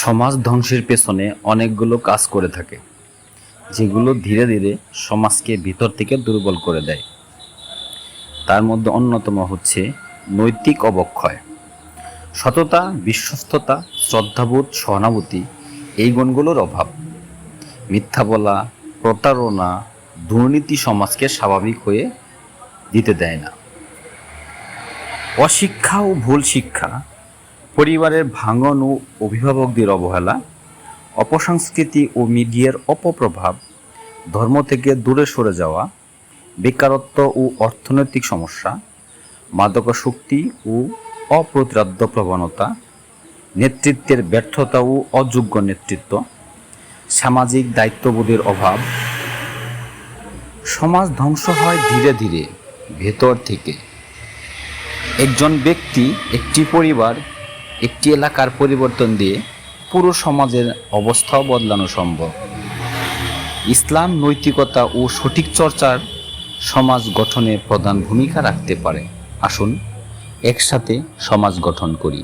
সমাজ ধ্বংসের পেছনে অনেকগুলো কাজ করে থাকে, যেগুলো ধীরে ধীরে সমাজকে ভিতর থেকে দুর্বল করে দেয়। তার মধ্যে অন্যতম হচ্ছে নৈতিক অবক্ষয়। সততা, বিশ্বস্ততা, শ্রদ্ধাবোধ, সহানুভূতি এই গুণগুলোর অভাব। মিথ্যা বলা, প্রতারণা, দুর্নীতি সমাজকে স্বাভাবিক হয়ে দিতে দেয় না। অশিক্ষা ও ভুল শিক্ষা, পরিবারের ভাঙন ও অভিভাবকদের অবহেলা, অপসংস্কৃতি ও মিডিয়ার অপপ্রভাব, ধর্ম থেকে দূরে সরে যাওয়া, বেকারত্ব ও অর্থনৈতিক সমস্যা, মাদকাসক্তি ও অপ্রতিরোধ্য প্রবণতা, নেতৃত্বের ব্যর্থতা ও অযোগ্য নেতৃত্ব, সামাজিক দায়িত্ববোধের অভাব। সমাজ ধ্বংস হয় ধীরে ধীরে ভেতর থেকে। একজন ব্যক্তি, একটি পরিবার, একটি এলাকার পরিবর্তন দিয়ে পুরো সমাজের অবস্থাও বদলানো সম্ভব। ইসলাম নৈতিকতা ও সঠিক চর্চার সমাজ গঠনে প্রধান ভূমিকা রাখতে পারে। আসুন একসাথে সমাজ গঠন করি।